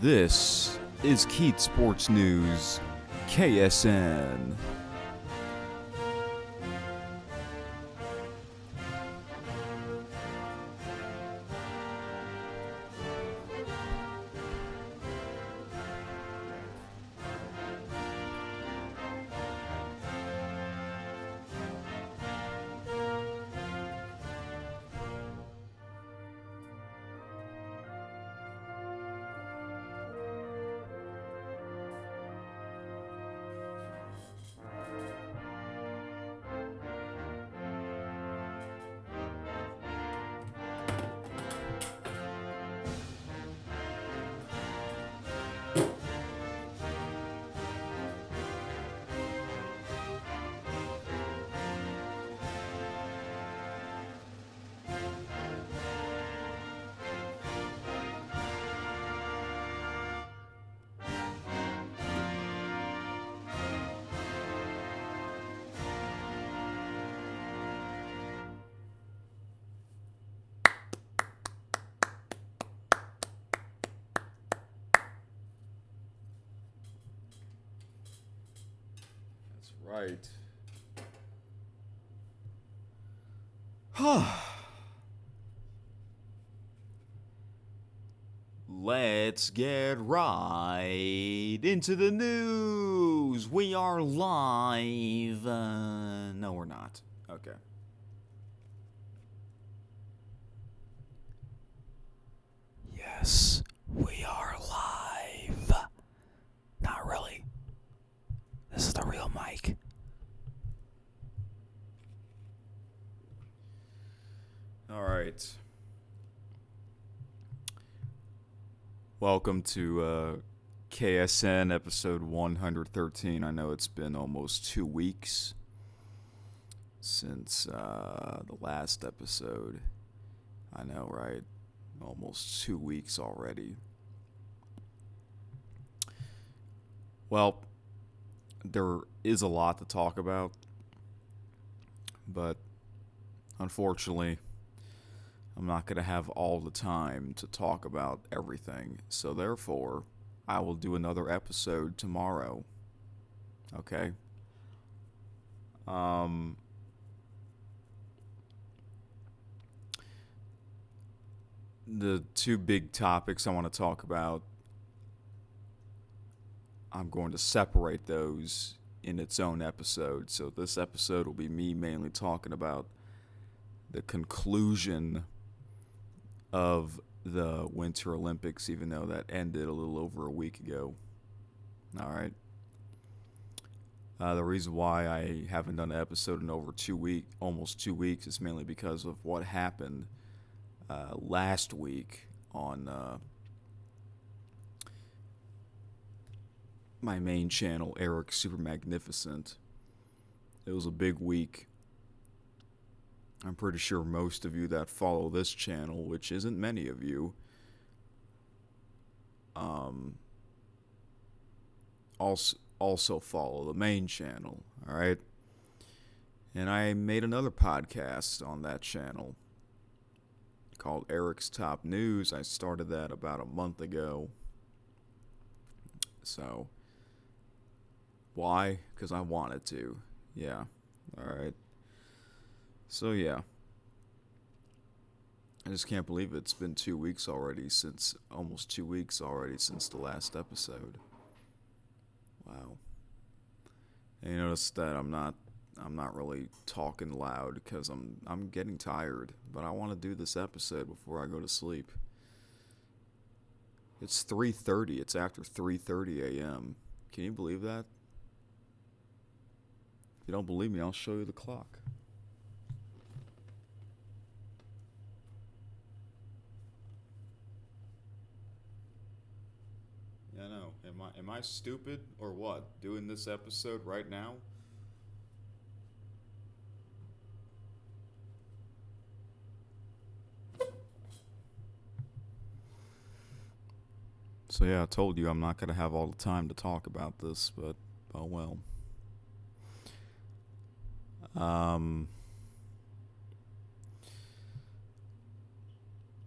This is Keat Sports News, KSN. Right. Let's get right into the news. We are live. No, we're not. Okay. Yes, we are live. Not really. This is the real mic. All right. Welcome to KSN episode 113. I know it's been almost 2 weeks since the last episode. I know, right? Almost 2 weeks already. Well, there is a lot to talk about, but unfortunately, I'm not going to have all the time to talk about everything. So therefore, I will do another episode tomorrow. Okay? The two big topics I want to talk about, I'm going to separate those in its own episode. So this episode will be me mainly talking about the conclusion of the Winter Olympics, even though that ended a little over a week ago. All right. The reason why I haven't done an episode in almost 2 weeks, is mainly because of what happened last week on my main channel, Eric Super Magnificent. It was a big week. I'm pretty sure most of you that follow this channel, which isn't many of you, also follow the main channel, all right? And I made another podcast on that channel called Eric's Top News. I started that about a month ago. So, why? Because I wanted to. Yeah, all right. So yeah, I just can't believe it's been 2 weeks already almost 2 weeks already since the last episode. Wow. And you notice that I'm not really talking loud because I'm getting tired, but I want to do this episode before I go to sleep. It's 3:30. It's after 3:30 a.m. Can you believe that? If you don't believe me, I'll show you the clock. I know. Am I stupid or what? Doing this episode right now? So yeah, I told you I'm not going to have all the time to talk about this, but oh well.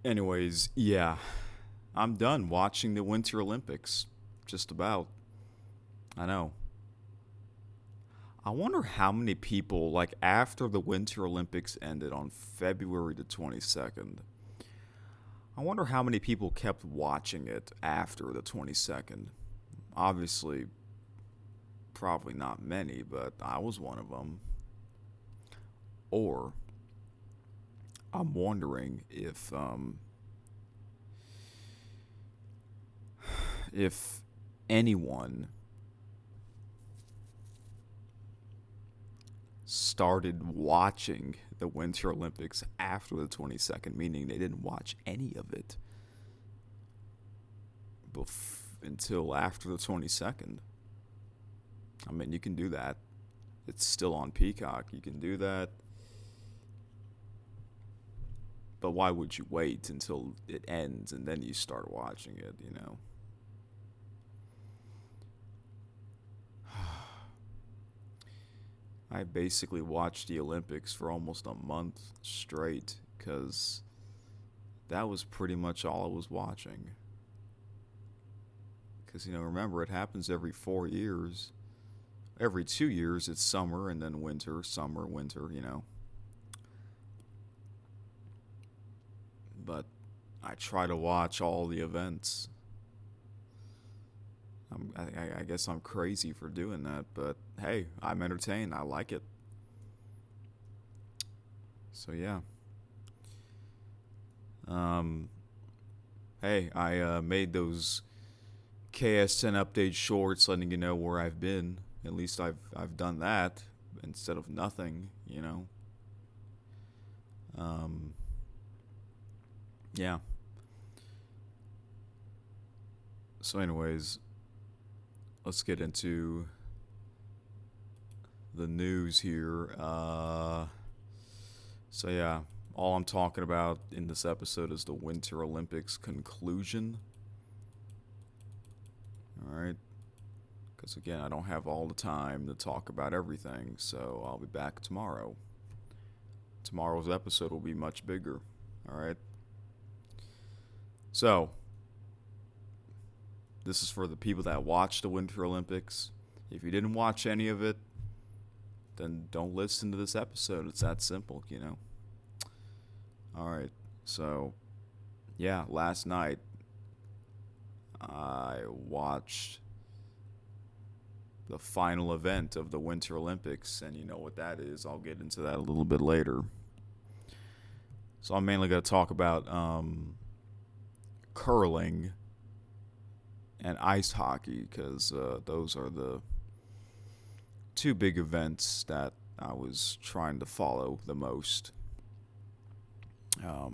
Anyways, yeah. I'm done watching the Winter Olympics. Just about. I know. I wonder how many people, like after the Winter Olympics ended on February the 22nd, I wonder how many people kept watching it after the 22nd. Obviously, probably not many, but I was one of them. Or I'm wondering if anyone started watching the Winter Olympics after the 22nd, meaning they didn't watch any of it until after the 22nd. I mean, you can do that. It's still on Peacock. You can do that. But why would you wait until it ends and then you start watching it, you know? I basically watched the Olympics for almost a month straight because that was pretty much all I was watching. Because, remember, it happens every 4 years. Every 2 years, it's summer and then winter, summer, winter. But I try to watch all the events. I guess I'm crazy for doing that, but hey, I'm entertained. I like it. So yeah. Hey, I made those KSN update shorts, letting you know where I've been. At least I've done that instead of nothing. Yeah. So, anyways, let's get into the news here. So yeah, all I'm talking about in this episode is the Winter Olympics conclusion. All right. Because again, I don't have all the time to talk about everything, so I'll be back tomorrow. Tomorrow's episode will be much bigger. All right. So, this is for the people that watch the Winter Olympics. If you didn't watch any of it, then don't listen to this episode. It's that simple. All right. So, yeah, last night I watched the final event of the Winter Olympics, and you know what that is. I'll get into that a little bit later. So I'm mainly going to talk about curling and ice hockey because those are the two big events that I was trying to follow the most. So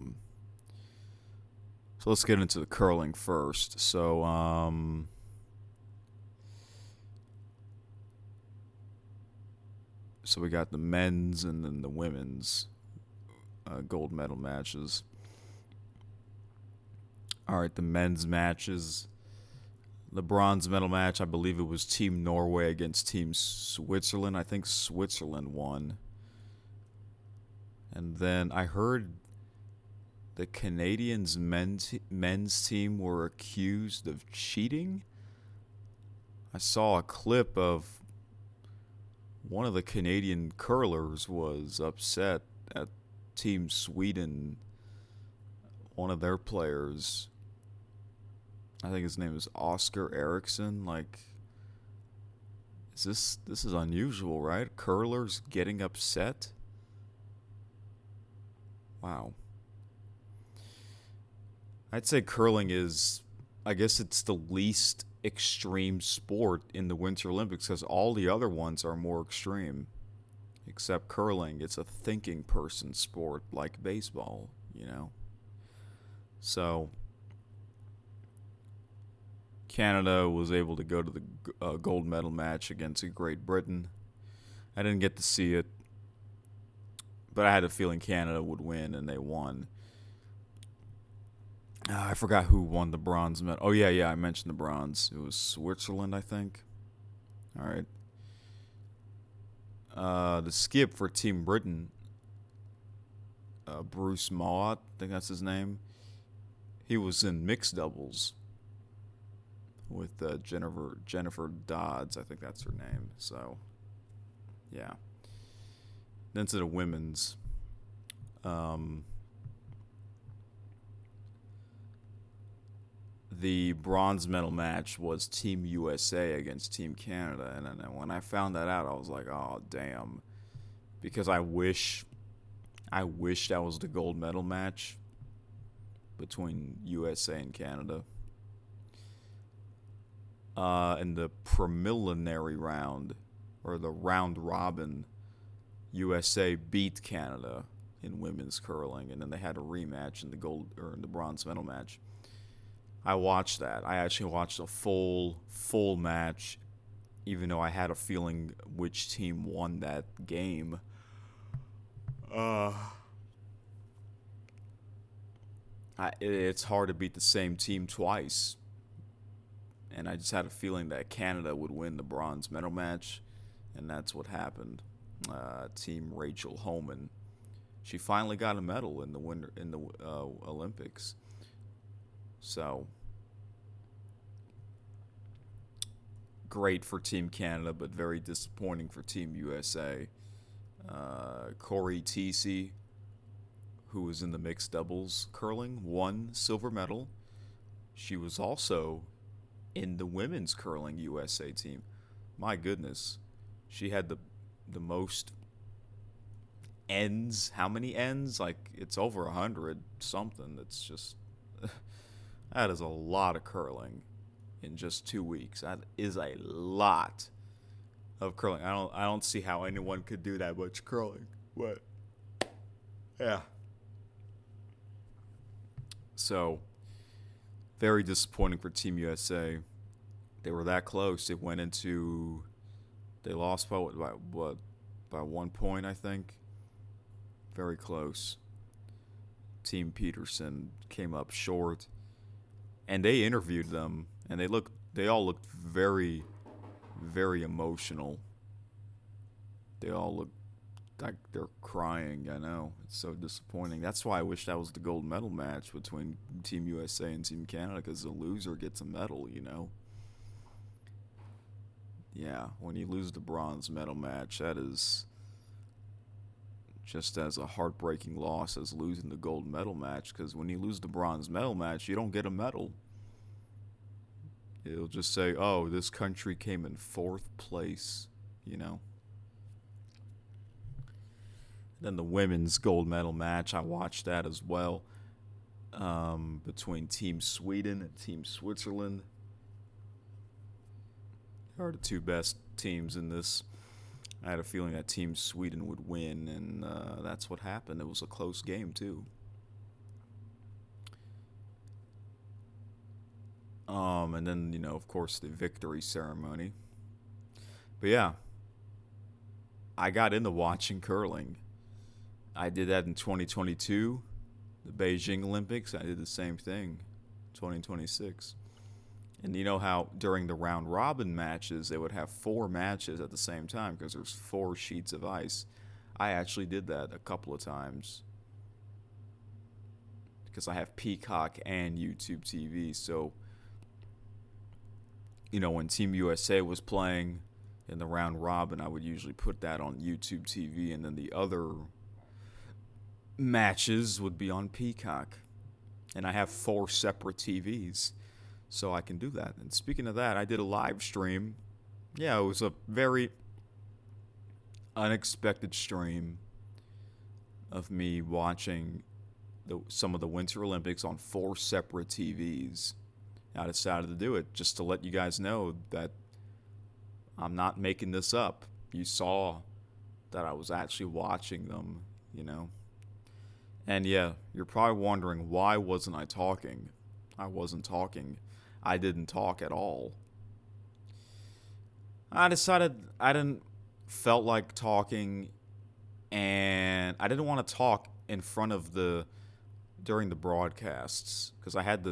let's get into the curling first. So we got the men's and then the women's gold medal matches. All right, the men's matches. The bronze medal match, I believe it was Team Norway against Team Switzerland. I think Switzerland won. And then I heard the Canadians men's team were accused of cheating. I saw a clip of one of the Canadian curlers was upset at Team Sweden. One of their players, I think his name is Oscar Eriksson. Like, this is unusual, right? Curlers getting upset? Wow. I'd say curling is, I guess it's the least extreme sport in the Winter Olympics because all the other ones are more extreme. Except curling, it's a thinking person sport like baseball. So, Canada was able to go to the gold medal match against Great Britain. I didn't get to see it, but I had a feeling Canada would win, and they won. I forgot who won the bronze medal. Oh, yeah, I mentioned the bronze. It was Switzerland, I think. All right. The skip for Team Britain, Bruce Mawat, I think that's his name. He was in mixed doubles with Jennifer Dodds, I think that's her name. So, yeah. Then to the women's. The bronze medal match was Team USA against Team Canada, and then when I found that out, I was like, "Oh, damn!" Because I wish that was the gold medal match between USA and Canada. In the preliminary round, or the round robin, USA beat Canada in women's curling, and then they had a rematch in the gold or in the bronze medal match. I watched that. I actually watched a full match, even though I had a feeling which team won that game. It's hard to beat the same team twice, and I just had a feeling that Canada would win the bronze medal match, and that's what happened. Team Rachel Homan, she finally got a medal in the Olympics. So, great for Team Canada, but very disappointing for Team USA. Corey Teesey, who was in the mixed doubles curling, won silver medal. She was also in the women's curling USA team. My goodness, she had the most ends. How many ends? Like, it's over 100 something. It's just that is a lot of curling in just 2 weeks. That is a lot of curling. I don't see how anyone could do that much curling. What? Yeah. So, very disappointing for Team USA. They were that close. They lost by what? By 1 point, I think. Very close. Team Peterson came up short. And they interviewed them, and they all looked very, very emotional. They all looked like they're crying. I know, it's so disappointing. That's why I wish that was the gold medal match between Team USA and Team Canada, because the loser gets a medal. Yeah, when you lose the bronze medal match, that is just as a heartbreaking loss as losing the gold medal match, because when you lose the bronze medal match, you don't get a medal. It'll just say, oh, this country came in 4th place, Then the women's gold medal match, I watched that as well, between Team Sweden and Team Switzerland. They are the two best teams in this. I had a feeling that Team Sweden would win, and that's what happened. It was a close game, too. And then, of course, the victory ceremony. But yeah, I got into watching curling. I did that in 2022, the Beijing Olympics. I did the same thing, 2026. And you know how during the round robin matches, they would have 4 matches at the same time because there's 4 sheets of ice. I actually did that a couple of times because I have Peacock and YouTube TV. So, when Team USA was playing in the round robin, I would usually put that on YouTube TV, and then the other matches would be on Peacock. And I have 4 separate TVs, so I can do that. And speaking of that, I did a live stream. Yeah, it was a very unexpected stream of me watching some of the Winter Olympics on 4 separate TVs. I decided to do it just to let you guys know that I'm not making this up. You saw that I was actually watching them, And yeah, you're probably wondering, why wasn't I talking? I wasn't talking. I didn't talk at all. I decided I didn't felt like talking, and I didn't want to talk in front of during the broadcasts, because I had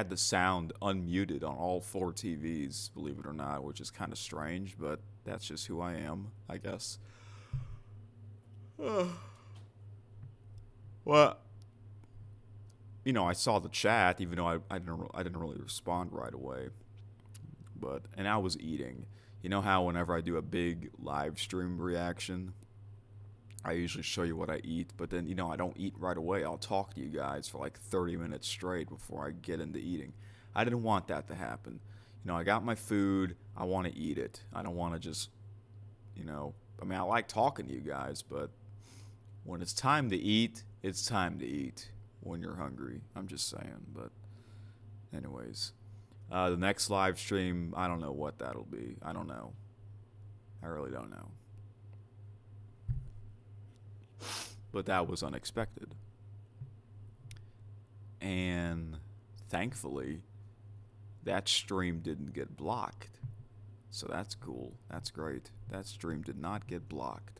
the sound unmuted on all 4 TVs, believe it or not, which is kind of strange, but that's just who I am, I guess. Well, I saw the chat, even though I didn't really respond right away. And I was eating. You know how whenever I do a big live stream reaction, I usually show you what I eat, but then I don't eat right away. I'll talk to you guys for like 30 minutes straight before I get into eating. I didn't want that to happen. I got my food. I want to eat it. I don't want to just, I mean, I like talking to you guys, but when it's time to eat, it's time to eat when you're hungry. I'm just saying. But, anyways, the next live stream, I don't know what that'll be. I don't know. I really don't know. But that was unexpected. And thankfully, that stream didn't get blocked. So that's cool. That's great. That stream did not get blocked.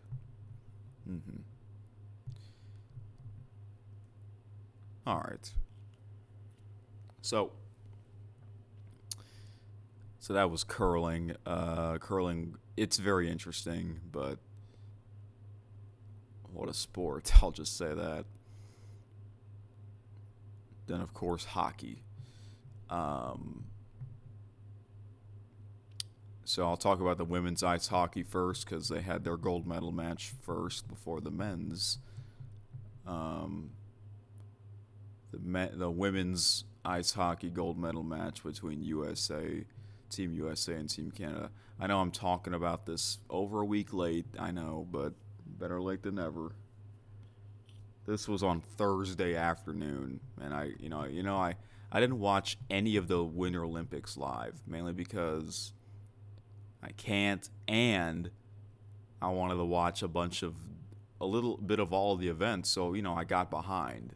All right. So that was curling. Curling, it's very interesting, but what a sport. I'll just say that. Then, of course, hockey. So I'll talk about the women's ice hockey first because they had their gold medal match first before the men's. The women's ice hockey gold medal match between Team USA and Team Canada. I know I'm talking about this over a week late, I know, but better late than never. This was on Thursday afternoon, and I didn't watch any of the Winter Olympics live, mainly because I can't, and I wanted to watch a little bit of all the events, so I got behind,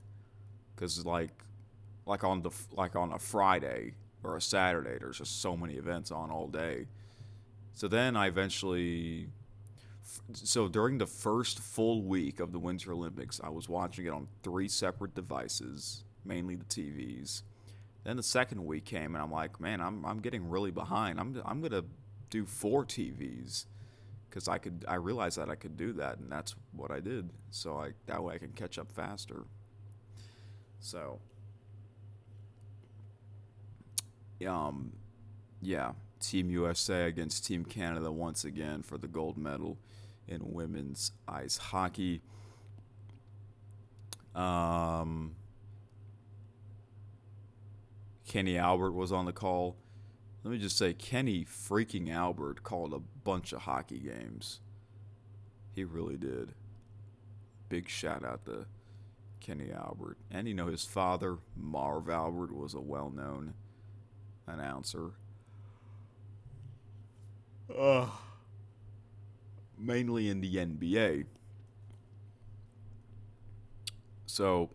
because like on a Friday or a Saturday, there's just so many events on all day. So then I eventually. So during the first full week of the Winter Olympics, I was watching it on 3 separate devices, mainly the TVs. Then the second week came, and I'm like, man, I'm getting really behind. I'm gonna do 4 TVs because I realized that I could do that, and that's what I did. So that way I can catch up faster. So, yeah, Team USA against Team Canada once again for the gold medal in women's ice hockey. Kenny Albert was on the call. Let me just say, Kenny freaking Albert called a bunch of hockey games. He really did. Big shout out to Kenny Albert. And his father, Marv Albert, was a well-known announcer. Mainly in the NBA. So,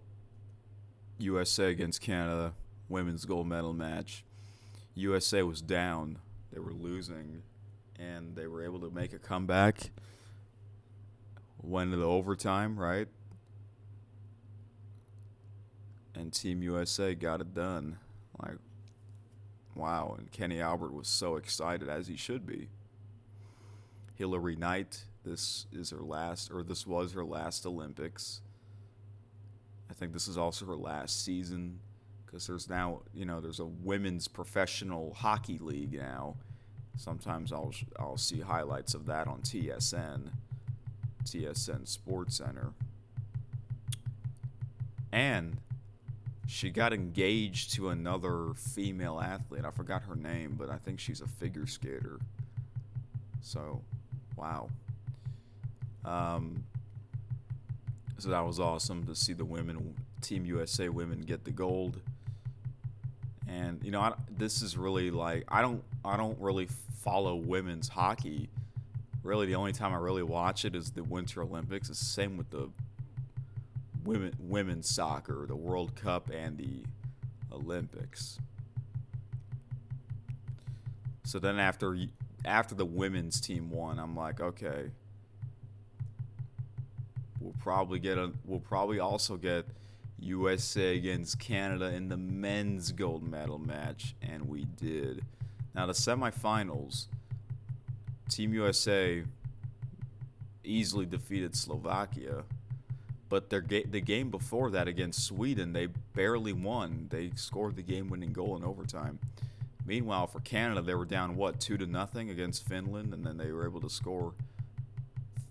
USA against Canada, women's gold medal match. USA was down. They were losing, and they were able to make a comeback. Went into overtime, right? And Team USA got it done. Like, wow. And Kenny Albert was so excited, as he should be. Hillary Knight, this was her last Olympics. I think this is also her last season because there's now, there's a women's professional hockey league now. Sometimes I'll see highlights of that on TSN Sports Center. And she got engaged to another female athlete. I forgot her name, but I think she's a figure skater. So, wow. So that was awesome to see the Team USA women get the gold. And this is really like I don't really follow women's hockey. Really, the only time I really watch it is the Winter Olympics. It's the same with the women's soccer, the World Cup, and the Olympics. So then after the women's team won, I'm like, okay, we'll probably also get USA against Canada in the men's gold medal match, and we did. Now the semifinals, Team USA easily defeated Slovakia, But the game before that against Sweden, they barely won. They scored the game-winning goal in overtime. Meanwhile, for Canada, they were down, what, 2-0 against Finland, and then they were able to score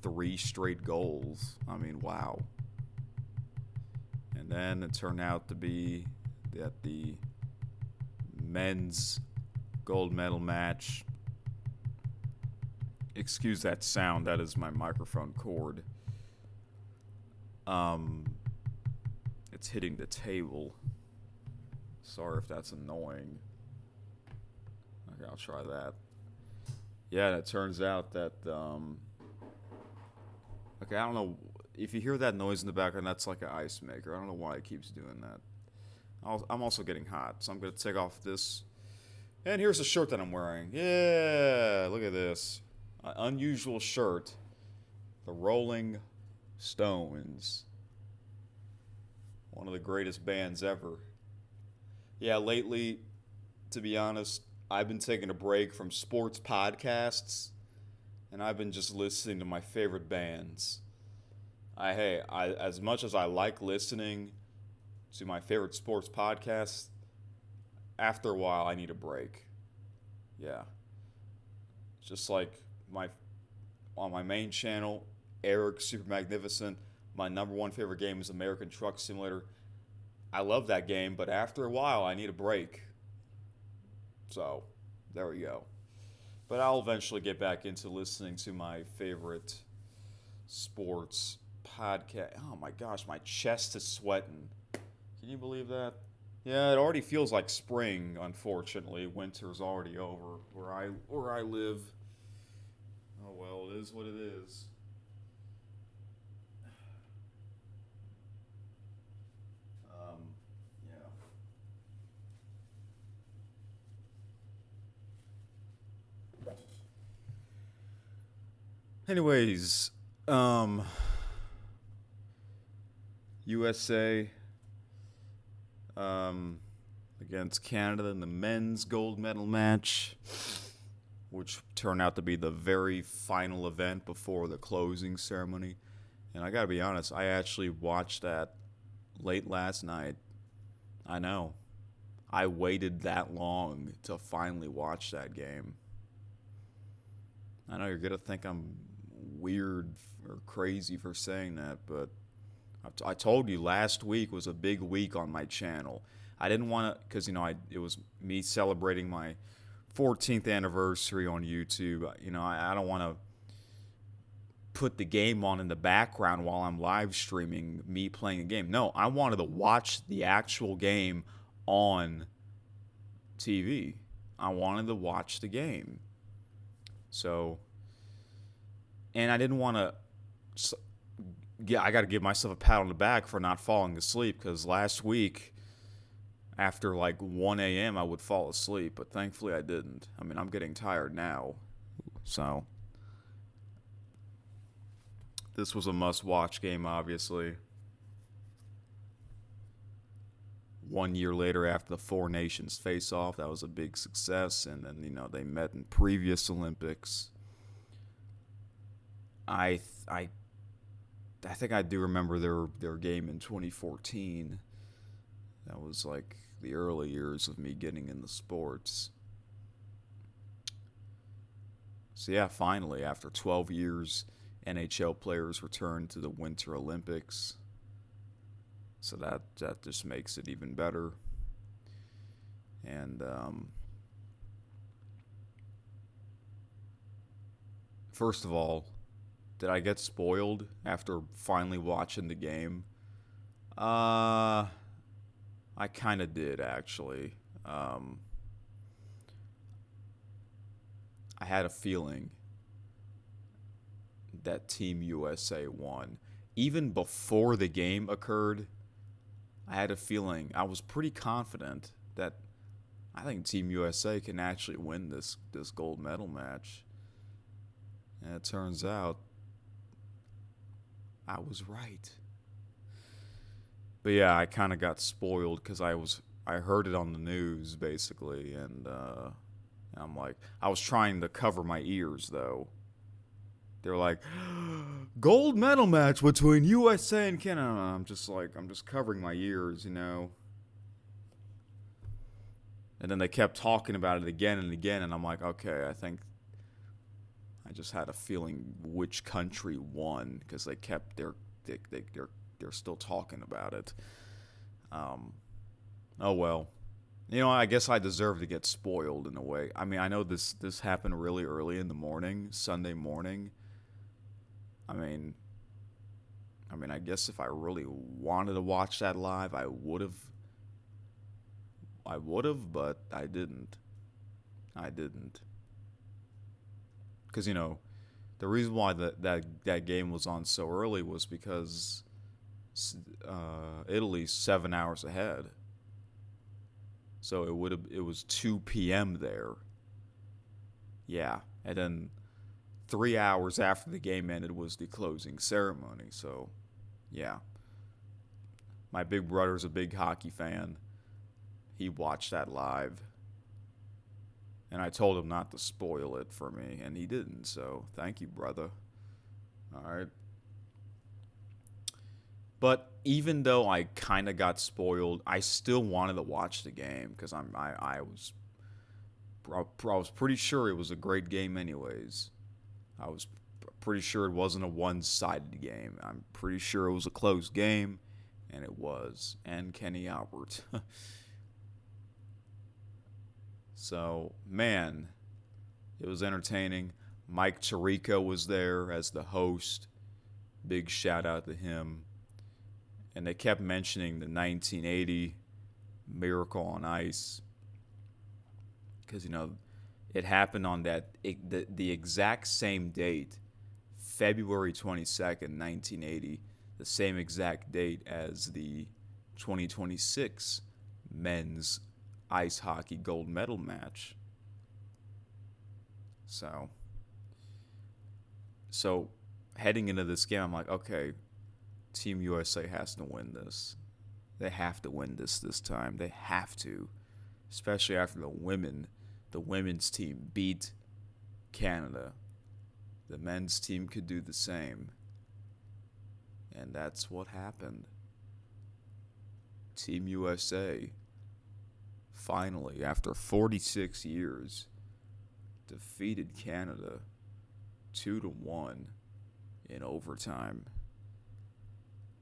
3 straight goals. I mean, wow. And then it turned out to be that the men's gold medal match. Excuse that sound, that is my microphone cord. It's hitting the table. Sorry if that's annoying. Okay, I'll try that. Yeah, and it turns out that okay, I don't know if you hear that noise in the background. That's like an ice maker. I don't know why it keeps doing that. I'm also getting hot, so I'm gonna take off this. And here's the shirt that I'm wearing. Yeah, look at this. An unusual shirt. The Rolling Stones. One of the greatest bands ever. Yeah, lately, to be honest, I've been taking a break from sports podcasts, and I've been just listening to my favorite bands. As much as I like listening to my favorite sports podcasts, after a while I need a break. Yeah. Just like on my main channel, Eric Super Magnificent, my number one favorite game is American Truck Simulator. I love that game, but after a while I need a break. So, there we go. But I'll eventually get back into listening to my favorite sports podcast. Oh my gosh, my chest is sweating. Can you believe that? Yeah, it already feels like spring, unfortunately. Winter's already over where I live. Oh well, it is what it is. Yeah. Anyways, USA against Canada in the men's gold medal match, which turned out to be the very final event before the closing ceremony. And I gotta be honest, I actually watched that late last night. I know. I waited that long to finally watch that game. I know you're gonna think I'm weird or crazy for saying that, but I told you last week was a big week on my channel. I didn't want to, because it was me celebrating my 14th anniversary on YouTube. I don't want to put the game on in the background while I'm live streaming me playing a game. No, I wanted to watch the actual game on TV. I wanted to watch the game. So, and I didn't want to. I got to give myself a pat on the back for not falling asleep, because last week, after like 1 a.m., I would fall asleep, but thankfully I didn't. I mean, I'm getting tired now. So, this was a must-watch game, obviously. 1 year later, after the Four Nations face-off, that was a big success, and then, they met in previous Olympics. I think I do remember their game in 2014. That was like the early years of me getting into sports. So yeah, finally, after 12 years, NHL players returned to the Winter Olympics. So that just makes it even better. And first of all, did I get spoiled after finally watching the game? I kind of did, actually. I had a feeling that Team USA won. Even before the game occurred, I had a feeling, I was pretty confident that I think Team USA can actually win this gold medal match. And it turns out I was right. But yeah, I kind of got spoiled because I heard it on the news basically, and I'm like, I was trying to cover my ears though. They're like, gold medal match between USA and Canada. I'm just covering my ears, And then they kept talking about it again and again, and I'm like, okay, I think I just had a feeling which country won because they kept they're still talking about it. Oh well. I guess I deserve to get spoiled in a way. I mean, I know this happened really early in the morning, Sunday morning. I mean, I guess if I really wanted to watch that live, I would have, but I didn't. Because the reason why that game was on so early was because Italy's 7 hours ahead. So it was 2 p.m. there. Yeah, and then 3 hours after the game ended was the closing ceremony. So, yeah. My big brother's a big hockey fan. He watched that live. And I told him not to spoil it for me, and he didn't. So, thank you, brother. All right. But even though I kind of got spoiled, I still wanted to watch the game because I was pretty sure it was a great game anyways. I was pretty sure it wasn't a one-sided game. I'm pretty sure it was a close game, and it was. And Kenny Albert. So, man, it was entertaining. Mike Tirico was there as the host. Big shout out to him. And they kept mentioning the 1980 Miracle on Ice. Because, it happened on the exact same date, February 22nd, 1980, the same exact date as the 2026 men's ice hockey gold medal match. So heading into this game, I'm like, okay, Team USA has to win this. They have to win this time. They have to, especially after the women's team beat Canada. The men's team could do the same. And that's what happened. Team USA, finally, after 46 years, defeated Canada 2-1 in overtime.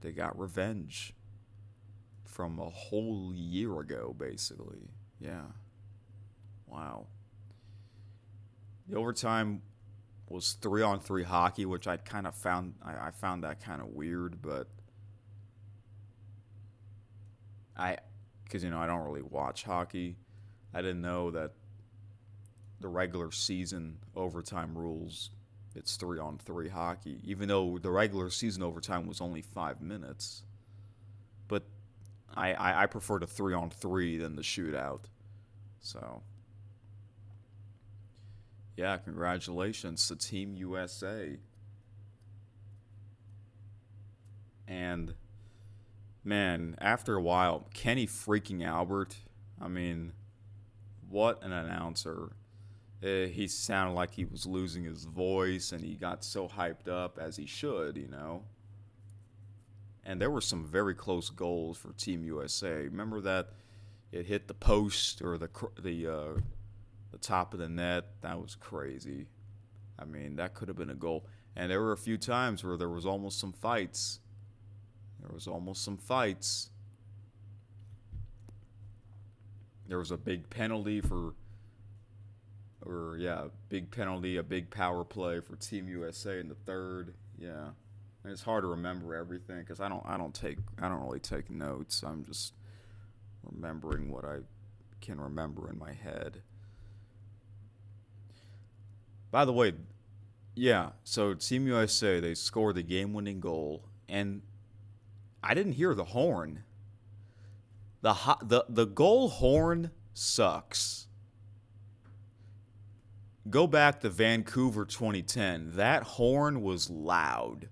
They got revenge from a whole year ago, basically. Yeah. Wow. The overtime was 3-on-3 hockey, which I kind of found I found that kind of weird, but because I don't really watch hockey, I didn't know that the regular season overtime rules, it's 3-on-3 hockey, even though the regular season overtime was only 5 minutes. But I prefer the 3-on-3 than the shootout. So, yeah, congratulations to Team USA. And, man, after a while, Kenny freaking Albert, I mean, what an announcer. He sounded like he was losing his voice, and he got so hyped up, as he should, And there were some very close goals for Team USA. Remember that it hit the post or the top of the net? That was crazy. I mean, that could have been a goal. And there were a few times where there was almost some fights. There was a big penalty a big power play for Team USA in the third. Yeah, and it's hard to remember everything because I don't really take notes. I'm just remembering what I can remember in my head. By the way, yeah. So Team USA, they scored the game-winning goal, and I didn't hear the horn. The goal horn sucks. Go back to Vancouver 2010. That horn was loud.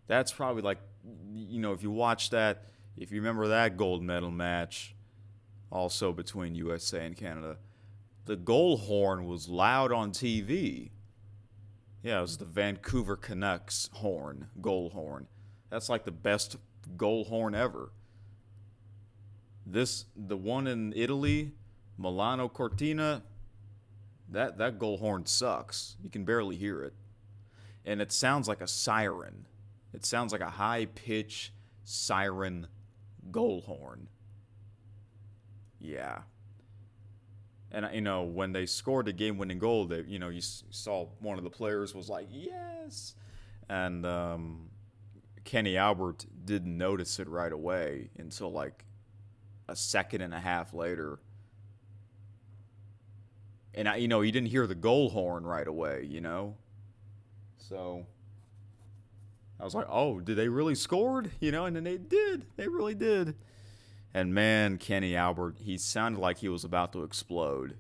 That's probably like, if you watch that, if you remember that gold medal match, also between USA and Canada, the goal horn was loud on TV. Yeah, it was the Vancouver Canucks horn, goal horn. That's like the best goal horn ever. The one in Italy, Milano Cortina, that goal horn sucks. You can barely hear it. And it sounds like a siren. It sounds like a high pitch siren goal horn. Yeah. And when they scored the game-winning goal, you saw one of the players was like, "Yes," and Kenny Albert didn't notice it right away until like a second and a half later, and he didn't hear the goal horn right away. So I was like, "Oh, did they really scored?" And then they did. They really did. And man, Kenny Albert, he sounded like he was about to explode.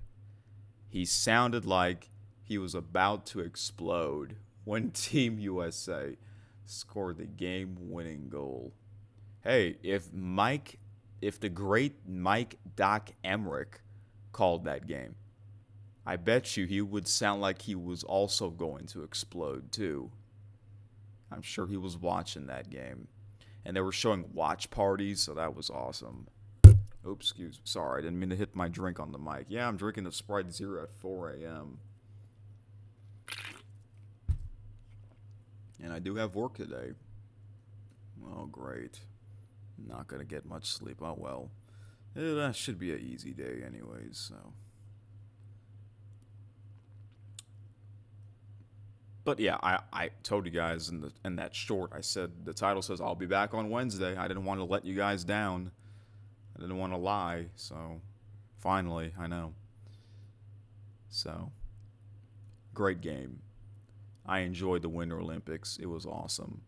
He sounded like he was about to explode when Team USA scored the game-winning goal. Hey, if the great Mike Doc Emmerich called that game, I bet you he would sound like he was also going to explode too. I'm sure he was watching that game. And they were showing watch parties, so that was awesome. Oops, sorry, I didn't mean to hit my drink on the mic. Yeah, I'm drinking the Sprite Zero at 4 a.m. And I do have work today. Oh, great. Not going to get much sleep. Oh, well. That should be an easy day anyways, so. But yeah, I told you guys in that short, I said the title says I'll be back on Wednesday. I didn't want to let you guys down. I didn't want to lie, so finally, I know. So, great game. I enjoyed the Winter Olympics. It was awesome.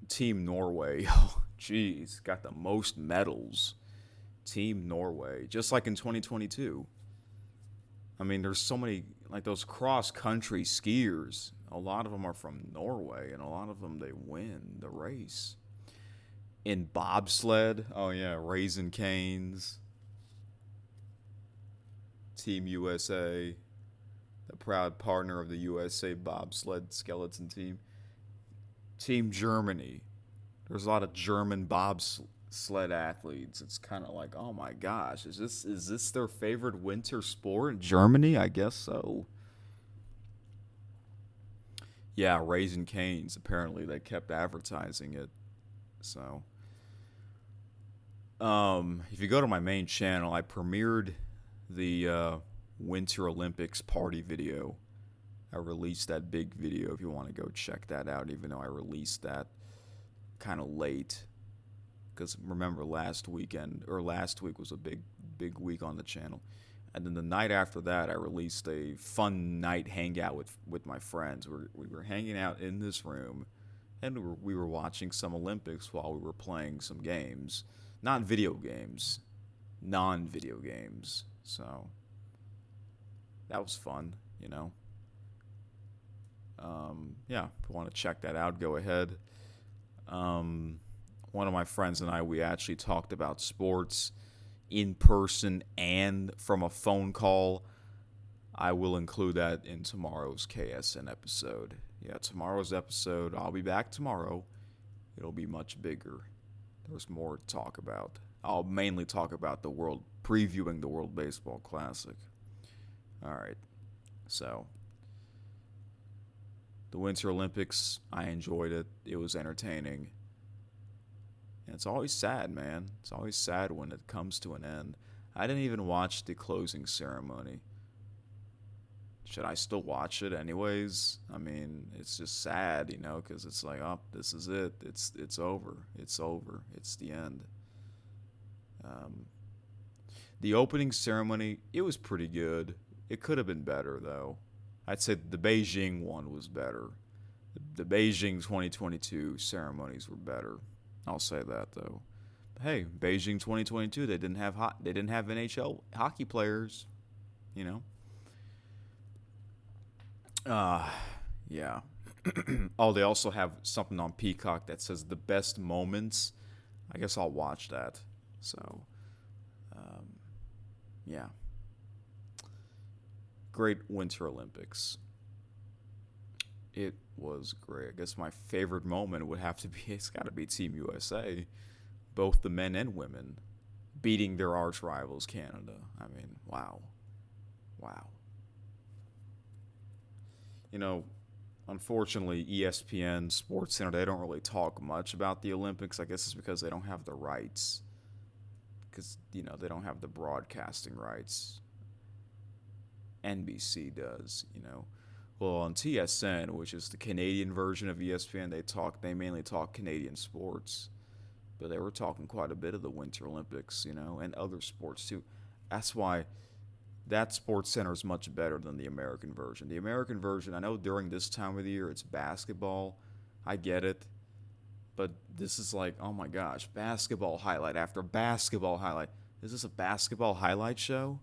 Team Norway, oh jeez, got the most medals. Team Norway, just like in 2022. I mean, there's so many, like those cross-country skiers. A lot of them are from Norway, and a lot of them, they win the race. In bobsled, oh yeah, Raising Canes. Team USA, the proud partner of the USA bobsled skeleton team. Team Germany. There's a lot of German bobsled athletes. It's kind of like, oh my gosh, is this their favorite winter sport? Germany, I guess so. Yeah, Raising Canes. Apparently, they kept advertising it. So, if you go to my main channel, I premiered the Winter Olympics party video. I released that big video if you want to go check that out, even though I released that kind of late. Because remember, last week was a big week on the channel. And then the night after that, I released a fun night hangout with my friends. We were hanging out in this room, and we were watching some Olympics while we were playing some games. Not video games, non-video games. So that was fun, Yeah, if you want to check that out, go ahead. One of my friends and I, we actually talked about sports in person and from a phone call. I will include that in tomorrow's KSN episode. Yeah, tomorrow's episode, I'll be back tomorrow. It'll be much bigger. There's more to talk about. I'll mainly talk about previewing the World Baseball Classic. All right, so the Winter Olympics, I enjoyed it. It was entertaining. And it's always sad, man. It's always sad when it comes to an end. I didn't even watch the closing ceremony. Should I still watch it anyways? I mean, it's just sad, because it's like, oh, this is it. It's over. It's over. It's the end. The opening ceremony, it was pretty good. It could have been better, though. I'd say the Beijing one was better. The Beijing 2022 ceremonies were better. I'll say that, though. Hey, Beijing 2022, they didn't have NHL hockey players, Yeah. Oh, they also have something on Peacock that says the best moments. I guess I'll watch that. So, yeah. Great Winter Olympics. It was great. I guess my favorite moment would have to be, it's got to be Team USA, both the men and women, beating their arch rivals, Canada. I mean, wow. Wow. You know, unfortunately, ESPN, Sports Center, they don't really talk much about the Olympics. I guess it's because they don't have the rights. Because, they don't have the broadcasting rights. NBC does. Well, on TSN, which is the Canadian version of ESPN, they mainly talk Canadian sports. But they were talking quite a bit of the Winter Olympics, and other sports too. That's why that Sports Center is much better than the American version. The American version, I know during this time of the year it's basketball. I get it. But this is like, oh my gosh, basketball highlight after basketball highlight. Is this a basketball highlight show?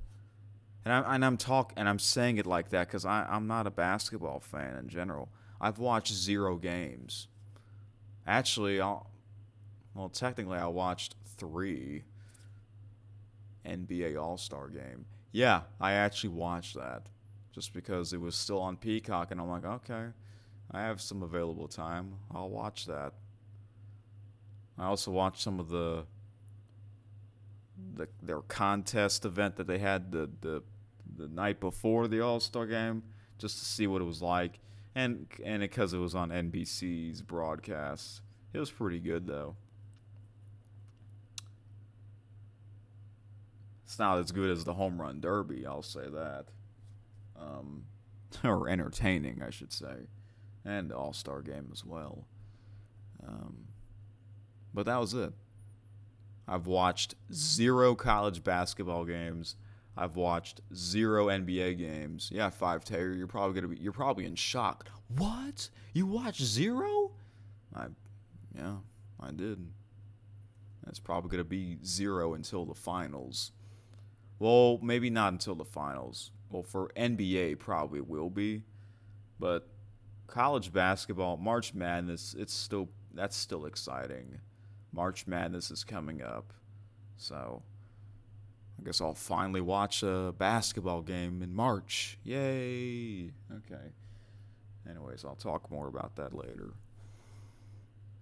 And I'm saying it like that because I'm not a basketball fan in general. I've watched 0 games. Actually, technically I watched 3 NBA All-Star game. Yeah, I actually watched that just because it was still on Peacock, and I'm like, okay, I have some available time. I'll watch that. I also watched some of their contest event that they had the night before the All-Star game just to see what it was like, and because it was on NBC's broadcast, it was pretty good though. It's not as good as the home run derby, I'll say that. Or entertaining, I should say, and the All-Star game as well. But that was it. I've watched 0 college basketball games. I've watched 0 NBA games. Yeah, 5 Taylor, you're probably in shock. What? You watched 0? Yeah, I did. It's probably gonna be 0 until the finals. Well, maybe not until the finals. Well, for NBA, probably will be, but college basketball, March Madness, that's still exciting. March Madness is coming up, so I guess I'll finally watch a basketball game in March. Yay! Okay. Anyways, I'll talk more about that later.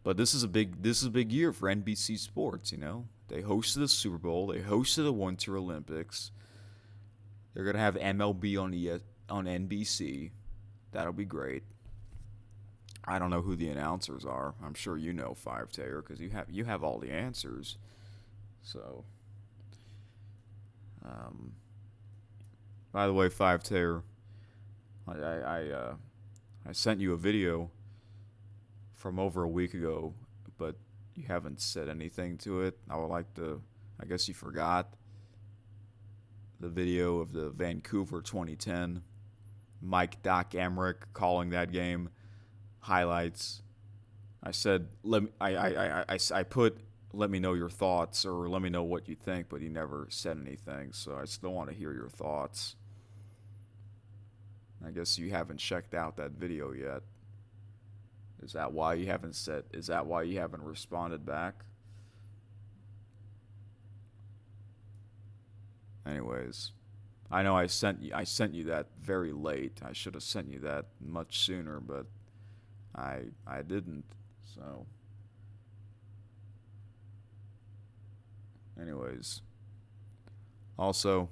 But this is a big year for NBC Sports. They hosted the Super Bowl, they hosted the Winter Olympics. They're gonna have MLB on NBC. That'll be great. I don't know who the announcers are. I'm sure you know 5Taylor because you have all the answers. So, by the way, 5Taylor, I sent you a video from over a week ago, but you haven't said anything to it. I would like to. I guess you forgot the video of the Vancouver 2010 Mike Doc Emmerich calling that game. Highlights. I said, I put, let me know your thoughts or let me know what you think, but he never said anything, so I still want to hear your thoughts. I guess you haven't checked out that video yet. Is that why you haven't responded back? Anyways, I know I sent you that very late. I should have sent you that much sooner, but I didn't. So anyways, also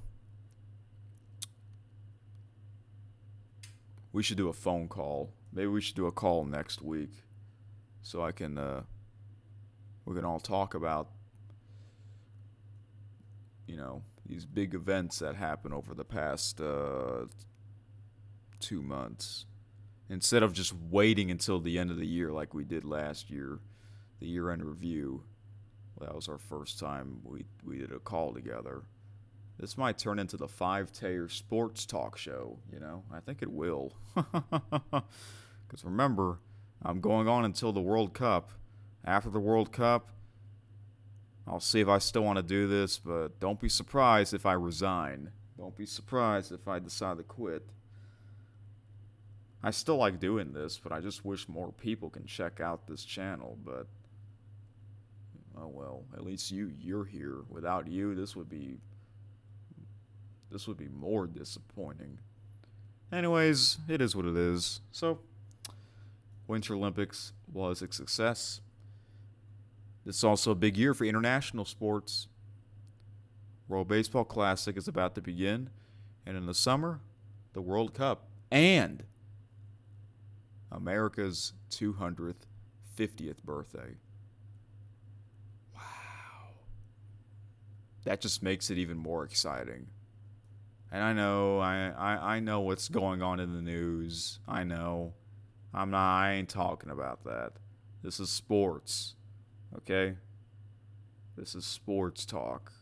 we should do a phone call. Maybe we should do a call next week so we can all talk about these big events that happen over the past 2 months. Instead of just waiting until the end of the year like we did last year, the year-end review. Well, that was our first time we did a call together. This might turn into the 5Taylor Sports Talk Show, I think it will. Because remember, I'm going on until the World Cup. After the World Cup, I'll see if I still want to do this, but don't be surprised if I resign. Don't be surprised if I decide to quit. I still like doing this, but I just wish more people can check out this channel, but oh well, at least you're here. Without you, this would be more disappointing. Anyways, it is what it is. So, Winter Olympics was a success. This is also a big year for international sports. World Baseball Classic is about to begin, and in the summer, the World Cup and America's 250th birthday. Wow. That just makes it even more exciting. And I know what's going on in the news. I know. I ain't talking about that. This is sports. Okay? This is sports talk.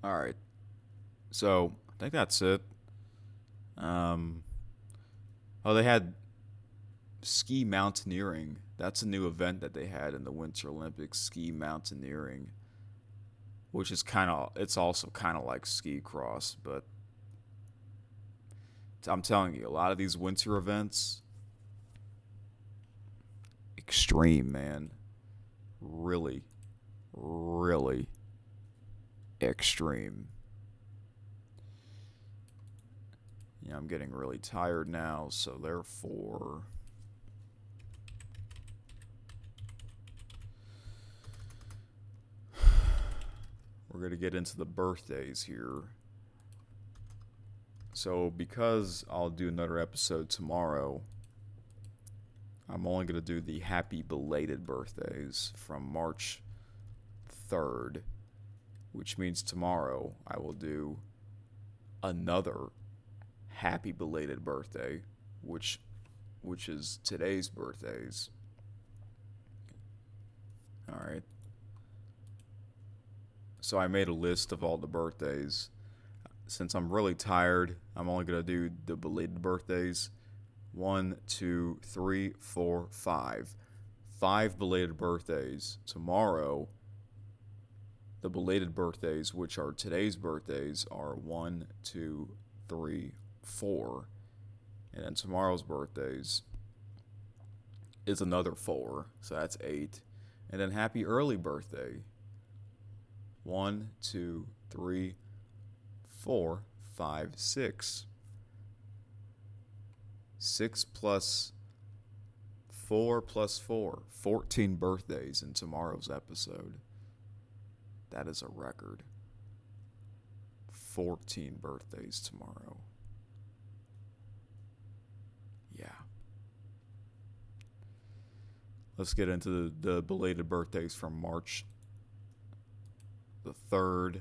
All right. So, I think that's it. They had ski mountaineering. That's a new event that they had in the Winter Olympics, ski mountaineering, which is it's also kind of like ski cross, but I'm telling you, a lot of these winter events, extreme, man. Really, really extreme. Yeah, I'm getting really tired now, so therefore we're going to get into the birthdays here. So because I'll do another episode tomorrow, I'm only going to do the happy belated birthdays from March 3rd, which means tomorrow I will do another happy belated birthday, which is today's birthdays. All right. So I made a list of all the birthdays. Since I'm really tired, I'm only going to do the belated birthdays. 1, 2, 3, 4, 5. 5 belated birthdays. Tomorrow, the belated birthdays, which are today's birthdays, are 1, 2, 3, 4. And then tomorrow's birthdays is another 4. So that's 8. And then happy early birthday. 1, 2, 3, 4, 5, 6. 6 plus 4 plus 4. 14 birthdays in tomorrow's episode. That is a record. 14 birthdays tomorrow. Yeah. Let's get into the belated birthdays from March the 3rd.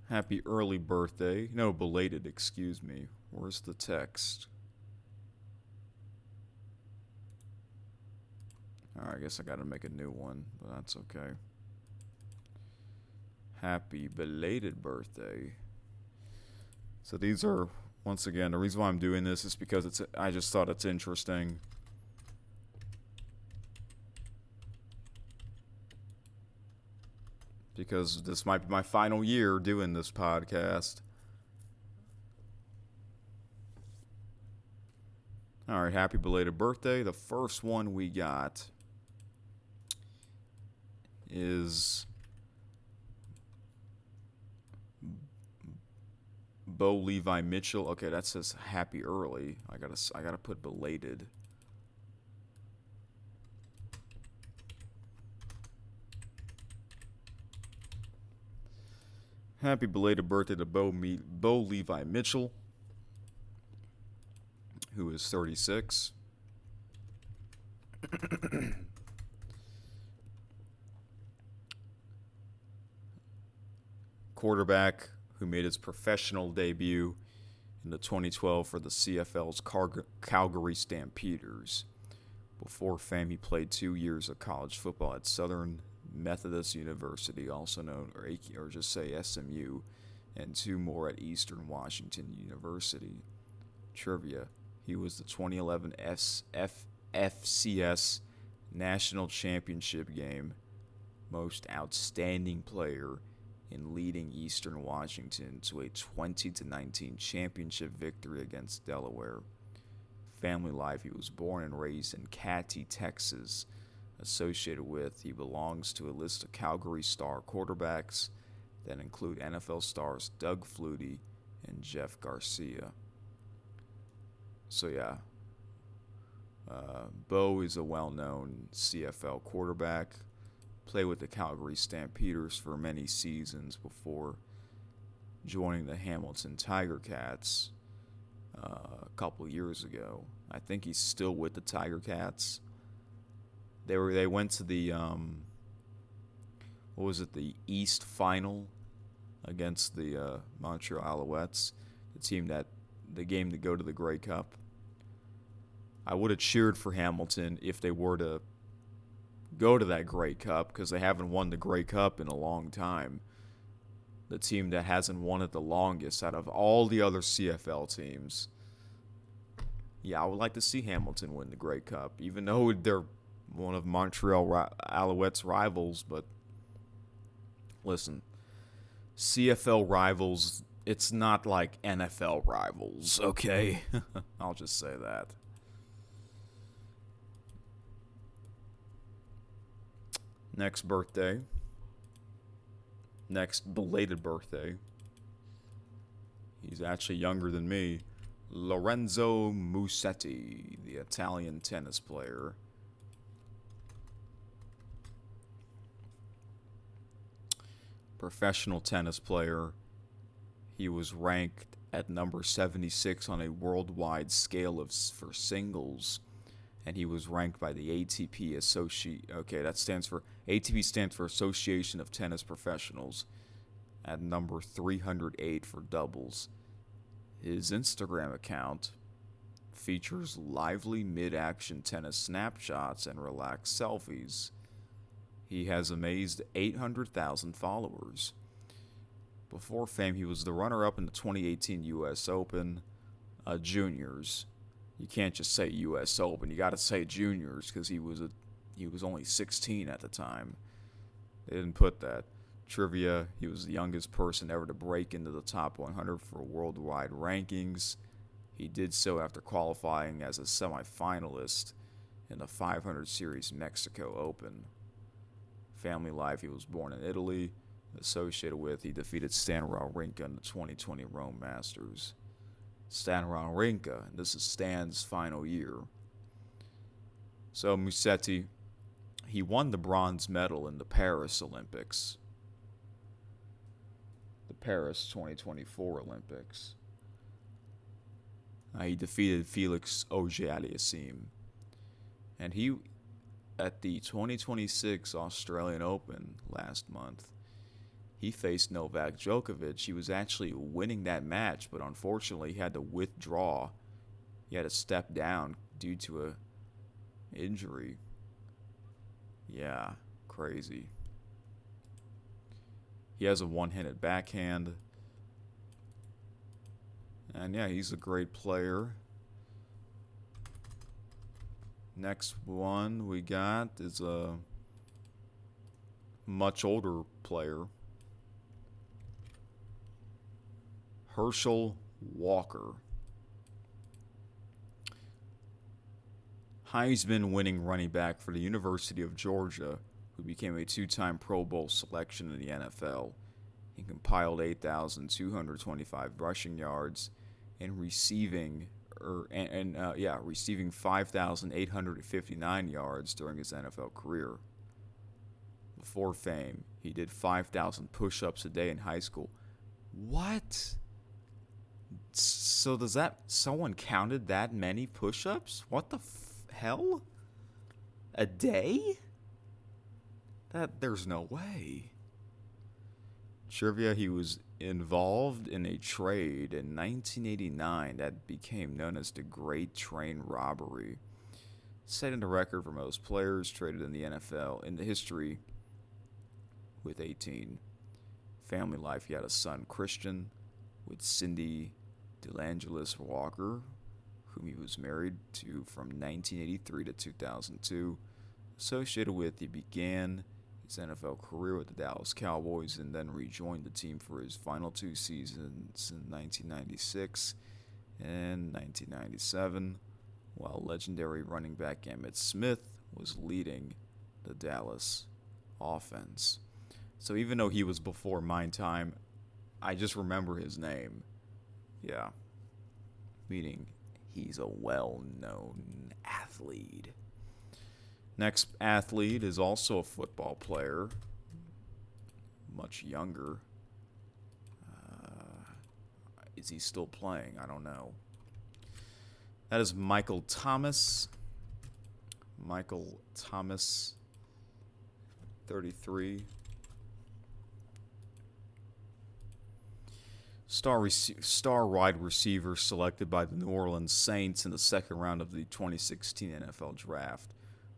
Happy early birthday. No, belated, excuse me. Where's the text? Alright, I guess I gotta make a new one, but that's okay. Happy belated birthday. So these are, once again, the reason why I'm doing this is because I just thought it's interesting. Because this might be my final year doing this podcast. All right, happy belated birthday. The first one we got is Levi Mitchell. Okay, that says happy early. I gotta put belated. Happy belated birthday to Bo Levi Mitchell, who is 36. Quarterback who made his professional debut in the 2012 for the CFL's Calgary Stampeders. Before fame, he played 2 years of college football at Southern Methodist University, also known, or just say SMU, and 2 more at Eastern Washington University. Trivia: he was the 2011 FCS National Championship game most outstanding player in leading Eastern Washington to a 20-19 championship victory against Delaware. Family life: he was born and raised in Katy, Texas. Associated with, he belongs to a list of Calgary Star quarterbacks that include NFL stars Doug Flutie and Jeff Garcia. So yeah, Bo is a well-known CFL quarterback. Played with the Calgary Stampeders for many seasons before joining the Hamilton Tiger Cats a couple years ago. I think he's still with the Tiger Cats. They went to the what was it, the East Final against the Montreal Alouettes, the game to go to the Grey Cup. I would have cheered for Hamilton if they were to go to that Grey Cup, because they haven't won the Grey Cup in a long time. The team that hasn't won it the longest out of all the other CFL teams. Yeah, I would like to see Hamilton win the Grey Cup, even though they're one of Montreal Alouettes' rivals. But listen, CFL rivals, it's not like NFL rivals, okay? I'll just say that. Next belated birthday. He's actually younger than me. Lorenzo Musetti, the Italian tennis player. Professional tennis player. He was ranked at number 76 on a worldwide scale for singles. And he was ranked by the ATP ATP stands for Association of Tennis Professionals, at number 308 for doubles. His Instagram account features lively mid-action tennis snapshots and relaxed selfies. He has amazed 800,000 followers. Before fame, he was the runner-up in the 2018 U.S. Open Juniors. You can't just say U.S. Open. You got to say Juniors, because he was only 16 at the time. They didn't put that. Trivia: he was the youngest person ever to break into the top 100 for worldwide rankings. He did so after qualifying as a semifinalist in the 500 Series Mexico Open. Family life: he was born in Italy. Associated with, he defeated Stan Wawrinka in the 2020 Rome Masters. Stan Wawrinka, this is Stan's final year. So Musetti, he won the bronze medal in the Paris Olympics. The Paris 2024 Olympics. He defeated Felix Auger-Aliassime. And he, at the 2026 Australian Open last month, he faced Novak Djokovic. He was actually winning that match, but unfortunately he had to withdraw. He had to step down due to an injury. Yeah, crazy. He has a one-handed backhand. And yeah, he's a great player. Next one we got is a much older player. Herschel Walker. Heisman-winning running back for the University of Georgia, who became a two-time Pro Bowl selection in the NFL. He compiled 8,225 rushing yards and receiving 5,859 yards during his NFL career. Before fame, he did 5,000 push-ups a day in high school. What? So does that, someone counted that many push-ups? What the hell? A day? There's no way. Trivia: he was involved in a trade in 1989 that became known as the Great Train Robbery, setting the record for most players traded in the NFL in the history with 18. Family life: he had a son, Christian, with Cindy DeLangelis Walker, whom he was married to from 1983 to 2002. Associated with, he began his NFL career with the Dallas Cowboys and then rejoined the team for his final two seasons in 1996 and 1997, while legendary running back Emmitt Smith was leading the Dallas offense. So even though he was before my time, I just remember his name. Yeah. Meaning he's a well known athlete. Next athlete is also a football player, much younger. Is he still playing? I don't know. That is Michael Thomas. Michael Thomas, 33. Star wide receiver selected by the New Orleans Saints in the second round of the 2016 NFL Draft,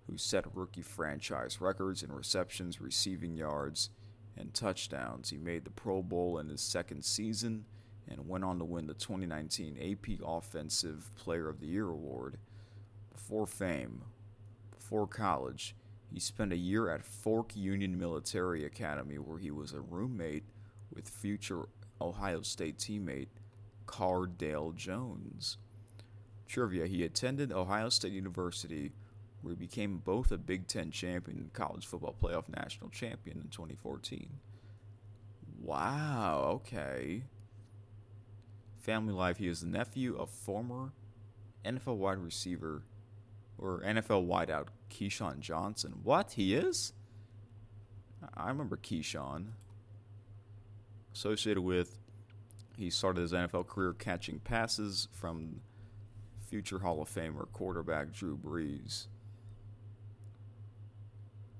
who set rookie franchise records in receptions, receiving yards, and touchdowns. He made the Pro Bowl in his second season and went on to win the 2019 AP Offensive Player of the Year award. Before fame, before college, he spent a year at Fork Union Military Academy where he was a roommate with future Ohio State teammate Cardale Jones. Trivia: he attended Ohio State University where he became both a Big Ten champion and college football playoff national champion in 2014. Wow, okay. Family life: he is the nephew of former NFL wide receiver or NFL wideout Keyshawn Johnson. What? He is? I remember Keyshawn. Associated with, he started his NFL career catching passes from future Hall of Famer quarterback Drew Brees.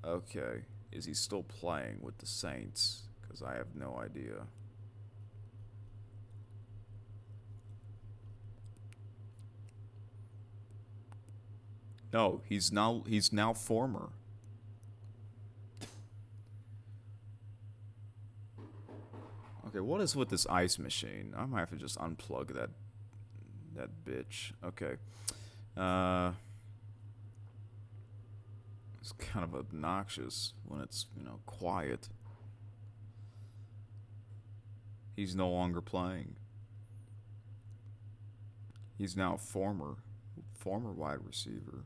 Okay. Is he still playing with the Saints? Because I have no idea. No, he's now former. Okay, what is with this ice machine? I might have to just unplug that bitch. Okay. It's kind of obnoxious when it's, quiet. He's no longer playing. He's now former wide receiver.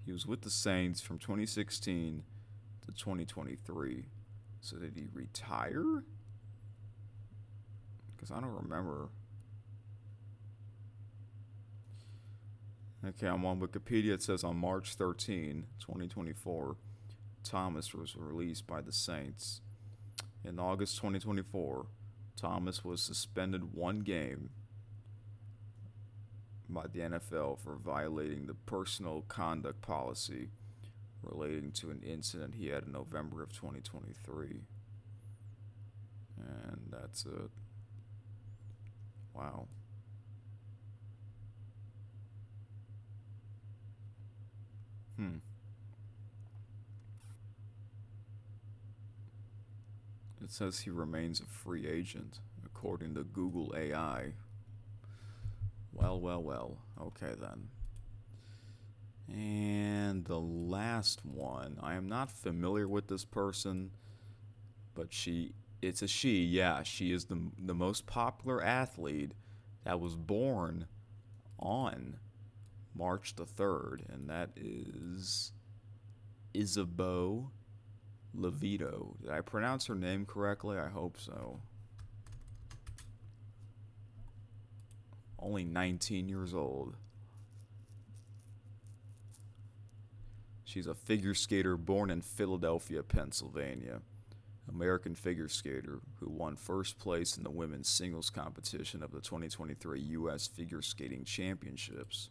He was with the Saints from 2016 to 2023. So did he retire? Because I don't remember. Okay, I'm on Wikipedia. It says on March 13, 2024, Thomas was released by the Saints. In August 2024, Thomas was suspended one game by the NFL for violating the personal conduct policy relating to an incident he had in November of 2023. And that's it. Wow. It says he remains a free agent, according to Google AI. Well. Okay, then. And the last one. I am not familiar with this person, but it's a she. Yeah, she is the most popular athlete that was born on March the 3rd, and that is Isabeau Levito. Did I pronounce her name correctly? I hope so. Only 19 years old. She's a figure skater born in Philadelphia, Pennsylvania. American figure skater who won first place in the women's singles competition of the 2023 U.S. Figure Skating Championships.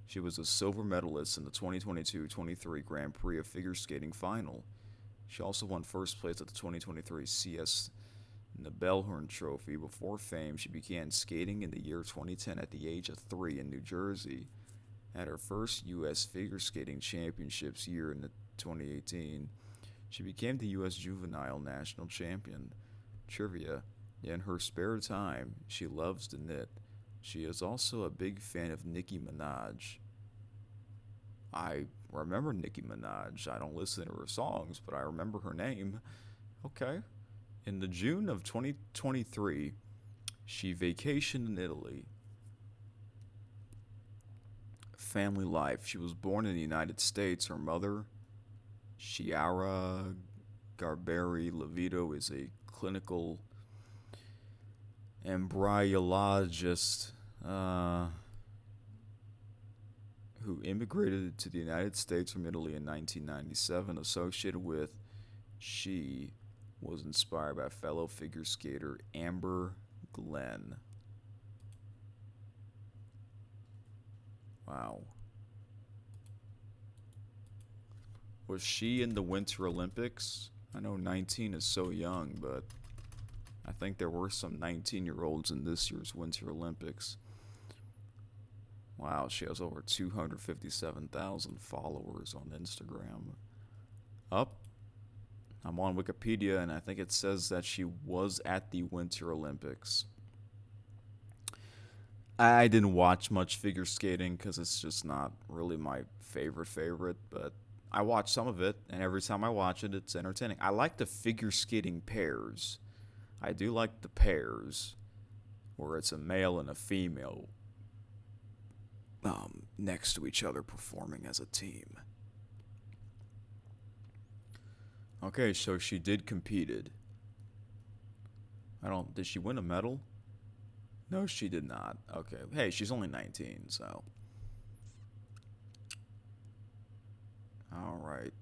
She was a silver medalist in the 2022-23 Grand Prix of Figure Skating final. She also won first place at the 2023 CS Nebelhorn Trophy. Before fame, she began skating in the year 2010 at the age of 3 in New Jersey. At her first U.S. Figure Skating Championships year in the 2018, she became the U.S. Juvenile National Champion. Trivia: in her spare time, she loves to knit. She is also a big fan of Nicki Minaj. I remember Nicki Minaj. I don't listen to her songs, but I remember her name. Okay. In the June of 2023, she vacationed in Italy. Family life: she was born in the United States. Her mother Chiara Garberi Levito is a clinical embryologist who immigrated to the United States from Italy in 1997, associated with. She was inspired by fellow figure skater Amber Glenn. Wow. Was she in the Winter Olympics? I know 19 is so young, but I think there were some 19-year-olds in this year's Winter Olympics. Wow, she has over 257,000 followers on Instagram. I'm on Wikipedia, and I think it says that she was at the Winter Olympics. I didn't watch much figure skating because it's just not really my favorite, but I watch some of it, and every time I watch it, it's entertaining. I like the figure skating pairs. I do like the pairs where it's a male and a female next to each other performing as a team. Okay, so she competed. Did she win a medal? No, she did not. Okay, hey, she's only 19, so. All right.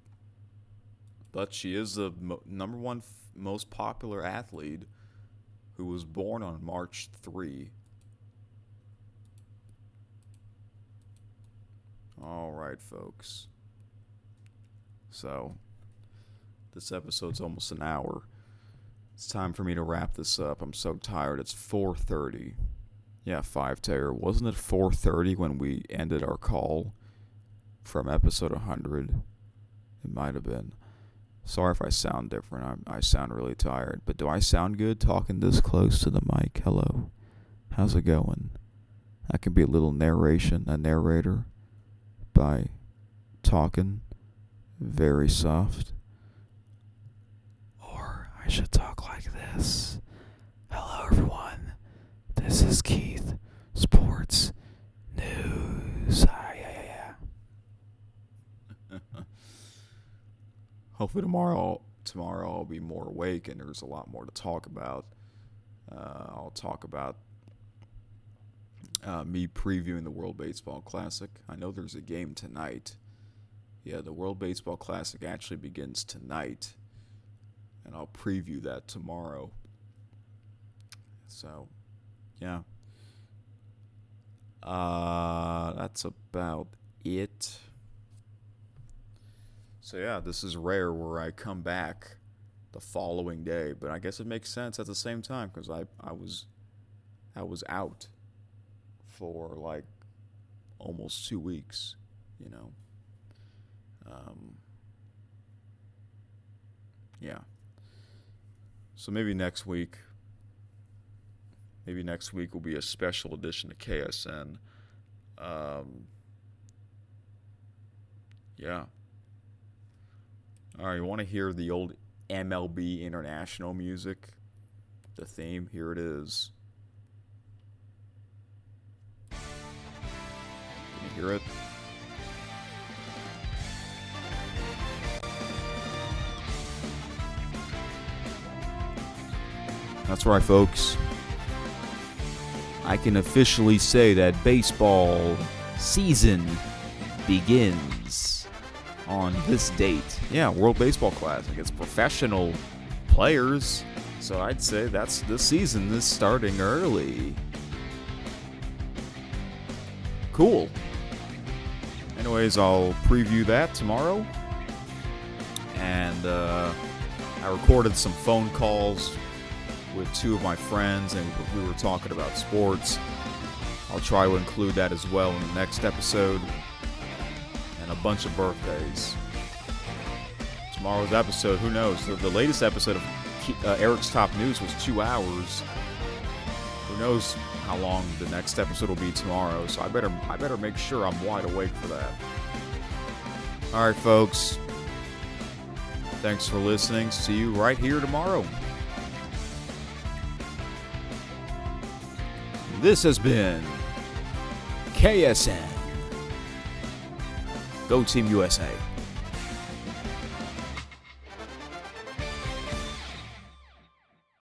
But she is the number one most popular athlete who was born on March 3. All right, folks. So, this episode's almost an hour. It's time for me to wrap this up. I'm so tired. It's 4:30. Yeah, 5-Tayer. Wasn't it 4:30 when we ended our call from episode 100? It might have been. Sorry if I sound different. I sound really tired. But do I sound good talking this close to the mic? Hello. How's it going? I can be a little narrator by talking very soft. Or I should talk like this. Hello, everyone. This is Keith. Sports News. Yeah. Hopefully tomorrow I'll be more awake and there's a lot more to talk about. I'll talk about me previewing the World Baseball Classic. I know there's a game tonight. Yeah, the World Baseball Classic actually begins tonight. And I'll preview that tomorrow. So, yeah. That's about it. So, yeah, this is rare where I come back the following day. But I guess it makes sense at the same time because I was out for like almost 2 weeks, you know. Yeah. So maybe next week will be a special edition of KSN. Yeah. All right, you want to hear the old MLB International music? The theme, here it is. Can you hear it? That's right, folks. I can officially say that baseball season begins on this date. Yeah, World Baseball Classic. It's professional players, so I'd say the season is starting early. Cool. Anyways, I'll preview that tomorrow. And I recorded some phone calls with two of my friends, and we were talking about sports. I'll try to include that as well in the next episode. And a bunch of birthdays. Tomorrow's episode, who knows? The latest episode of Eric's Top News was 2 hours. Who knows how long the next episode will be tomorrow, so I better make sure I'm wide awake for that. All right, folks. Thanks for listening. See you right here tomorrow. This has been KSN. Go Team USA.